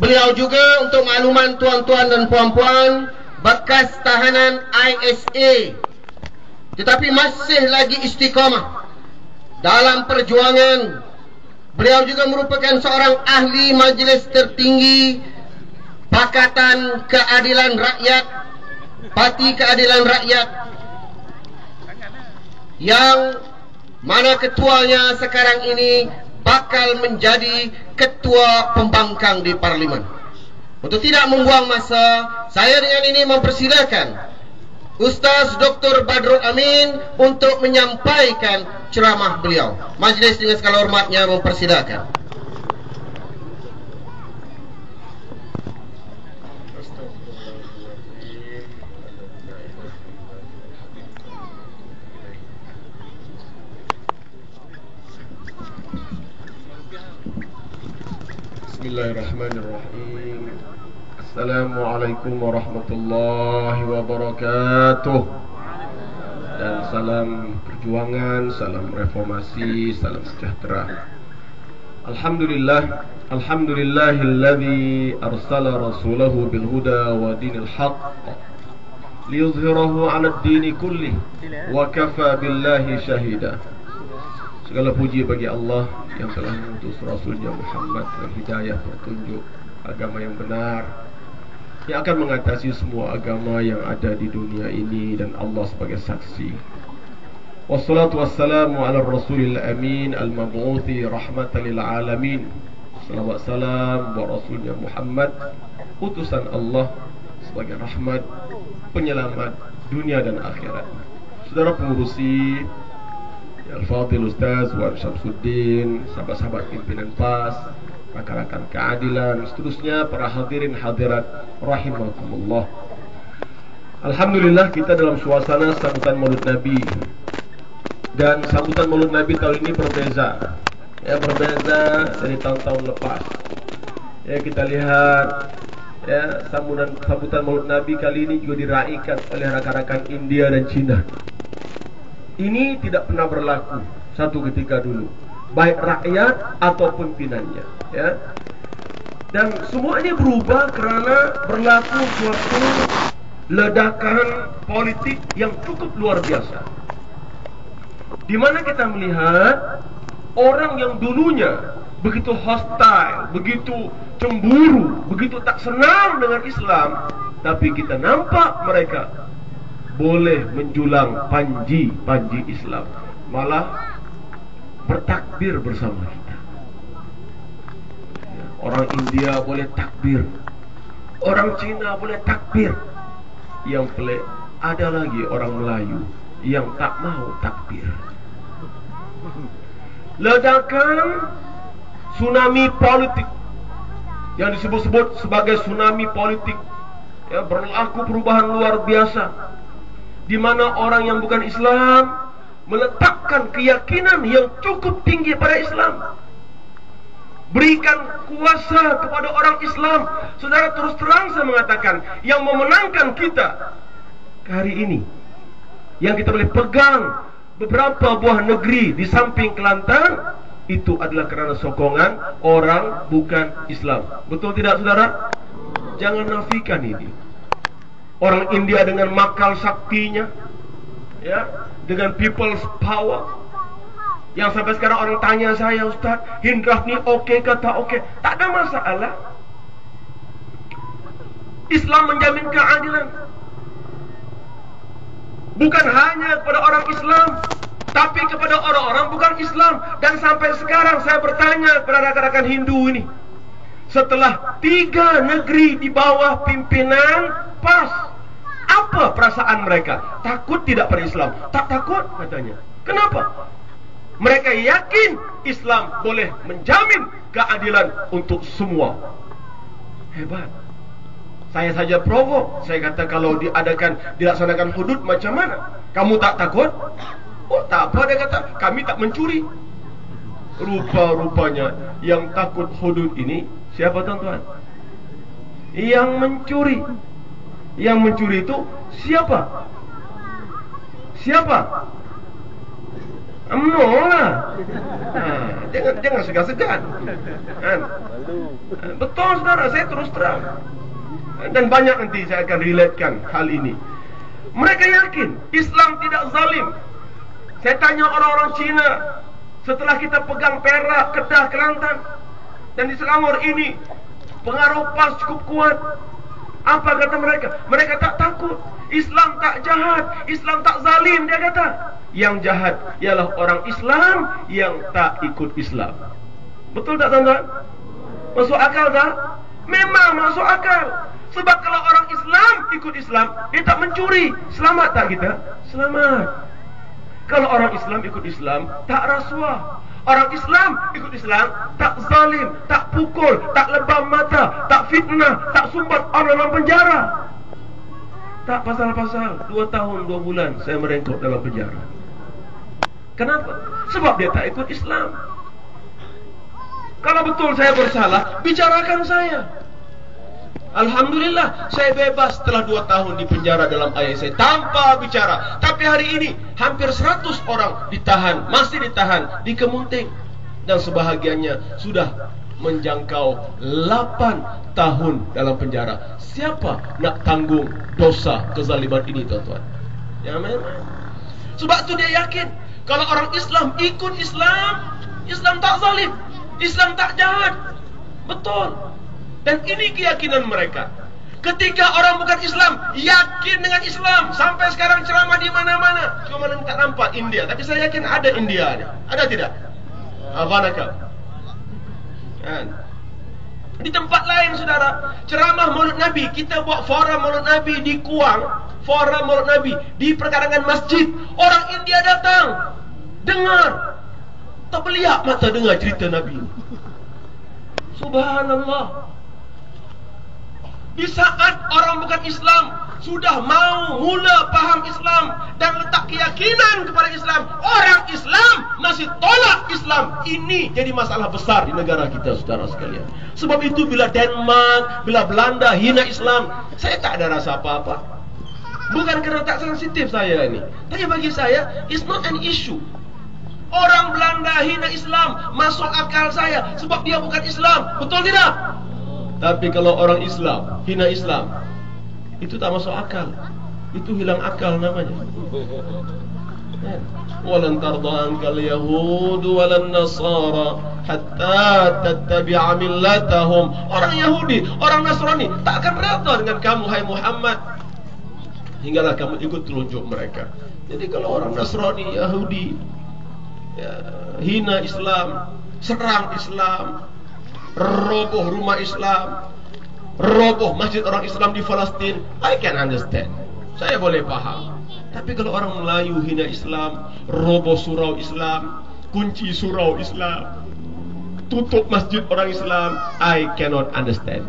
Beliau juga, untuk makluman tuan-tuan dan puan-puan, bekas tahanan ISA, tetapi masih lagi istiqamah dalam perjuangan. Beliau juga merupakan seorang ahli majlis tertinggi Pakatan Keadilan Rakyat, Parti Keadilan Rakyat, yang mana ketuanya sekarang ini bakal menjadi ketua pembangkang di Parlimen. Untuk tidak membuang masa, saya dengan ini mempersilakan Ustaz Dr. Badrul Amin untuk menyampaikan ceramah beliau. Majlis dengan segala hormatnya mempersilakan. Bismillahirrahmanirrahim. Assalamualaikum warahmatullahi wabarakatuh. Dan salam perjuangan, salam reformasi, salam sejahtera. Alhamdulillahilladzi arsala rasulahu bil huda wa dinil haqq liyuzhirahu 'ala ad-dini kullih wa kafa billahi syahida. Segala puji bagi Allah yang telah mengutus Rasulnya Muhammad dengan hidayah petunjuk agama yang benar, yang akan mengatasi semua agama yang ada di dunia ini, dan Allah sebagai saksi. Wassalatu wassalamu ala rasulil amin al-mab'uthi rahmatan lil alamin. Salawat salam buat Rasulnya Muhammad, utusan Allah sebagai rahmat, penyelamat dunia dan akhirat. Saudara pengurusi Al-Fadhil Ustaz Wan Syamsuddin, sahabat-sahabat pimpinan PAS, rakan-rakan keadilan, seterusnya, para hadirin hadirat rahimakumullah. Alhamdulillah, kita dalam suasana sambutan Maulid Nabi. Dan sambutan Maulid Nabi tahun ini berbeza. Ya, berbeza dari tahun-tahun lepas. Ya, kita lihat ya, sambutan Maulid Nabi kali ini juga diraihkan oleh rakan-rakan India dan Cina. Ini tidak pernah berlaku satu ketika dulu, baik rakyat atau pimpinannya, ya. Dan semuanya berubah karena berlaku suatu ledakan politik yang cukup luar biasa, di mana kita melihat orang yang dulunya begitu hostile, begitu cemburu, begitu tak senang dengan Islam, tapi kita nampak mereka boleh menjulang panji Islam, malah bertakbir bersama kita. Orang India boleh takbir, orang Cina boleh takbir. Yang pelik, ada lagi orang Melayu yang tak mau takbir. Ledakan tsunami politik yang disebut-sebut sebagai tsunami politik, ya, berlaku perubahan luar biasa, di mana orang yang bukan Islam meletakkan keyakinan yang cukup tinggi pada Islam, berikan kuasa kepada orang Islam. Saudara, terus terang saya mengatakan, yang memenangkan kita hari ini, yang kita boleh pegang beberapa buah negeri di samping Kelantan, itu adalah karena sokongan orang bukan Islam. Betul tidak, saudara? Jangan nafikan ini. Orang India dengan makal saktinya, ya, dengan people's power, yang sampai sekarang orang tanya saya, Ustaz, Hindraf ni oke kata oke, tak ada masalah. Islam menjamin keadilan, bukan hanya kepada orang Islam, tapi kepada orang-orang bukan Islam. Dan sampai sekarang saya bertanya kepada rakan-rakan Hindu ini, setelah 3 negeri di bawah pimpinan PAS, apa perasaan mereka? Takut tidak pada Islam? Tak takut katanya. Kenapa? Mereka yakin Islam boleh menjamin keadilan untuk semua. Hebat. Saya saja provok. Saya kata, kalau dilaksanakan hudud macam mana? Kamu tak takut? Oh, tak apa, dia kata, kami tak mencuri. Rupa-rupanya yang takut hudud ini siapa, tuan-tuan? Yang mencuri. Yang mencuri itu siapa? Siapa? UMNO lah. Jangan segan-segan. Betul saudara, saya terus terang. Dan banyak nanti saya akan relatekan hal ini. Mereka yakin Islam tidak zalim. Saya tanya orang-orang Cina, setelah kita pegang Perak, Kedah, Kelantan, dan di Selangor ini pengaruh PAS cukup kuat, apa kata mereka? Mereka tak takut. Islam tak jahat, Islam tak zalim, dia kata. Yang jahat ialah orang Islam yang tak ikut Islam. Betul tak tuan-tuan? Masuk akal tak? Memang masuk akal. Sebab kalau orang Islam ikut Islam, dia tak mencuri. Selamat tak kita? Selamat. Kalau orang Islam ikut Islam, tak rasuah. Orang Islam ikut Islam, tak zalim, tak pukul, tak lebam mata, tak fitnah, tak sumbat orang dalam penjara. Tak pasal-pasal 2 tahun 2 bulan saya merengkok dalam penjara. Kenapa? Sebab dia tak ikut Islam. Kalau betul saya bersalah, bicarakan saya. Alhamdulillah, saya bebas setelah 2 tahun di penjara dalam ayah saya tanpa bicara. Tapi hari ini hampir 100 orang ditahan, masih ditahan di Kemunting, dan sebahagiannya sudah menjangkau 8 tahun dalam penjara. Siapa nak tanggung dosa kezaliman ini, tuan-tuan? Ya, memang. Sebab tu dia yakin kalau orang Islam ikut Islam, Islam tak zalim, Islam tak jahat. Betul. Dan ini keyakinan mereka. Ketika orang bukan Islam yakin dengan Islam, sampai sekarang ceramah di mana-mana. Cuma tak nampak India, tapi saya yakin ada India ni. Ada tidak? Avanaka. Di tempat lain saudara, ceramah Maulid Nabi, kita buat forum Maulid Nabi di Kuang, forum Maulid Nabi di perkarangan masjid. Orang India datang, dengar, tak beliak mata dengar cerita Nabi. Subhanallah. Di saat orang bukan Islam sudah mau mula faham Islam dan letak keyakinan kepada Islam, orang Islam masih tolak Islam. Ini jadi masalah besar di negara kita, saudara sekalian. Sebab itu bila Denmark, bila Belanda hina Islam, saya tak ada rasa apa-apa. Bukan kerana tak sensitif saya ini, tapi bagi saya it's not an issue. Orang Belanda hina Islam, masuk akal saya, sebab dia bukan Islam. Betul tidak? Tapi kalau orang Islam hina Islam, itu tak masuk akal. Itu hilang akal namanya. Walan tarda ankal yahud walan nasara hatta tattabi'a millatahum. Orang Yahudi, orang Nasrani tak akan redha dengan kamu, hai Muhammad, hinggalah kamu ikut telunjuk mereka. Jadi kalau orang Nasrani, Yahudi hina Islam, serang Islam, roboh rumah Islam, roboh masjid orang Islam di Palestin, I can understand, saya boleh faham. Tapi kalau orang Melayu hina Islam, roboh surau Islam, kunci surau Islam, tutup masjid orang Islam, I cannot understand.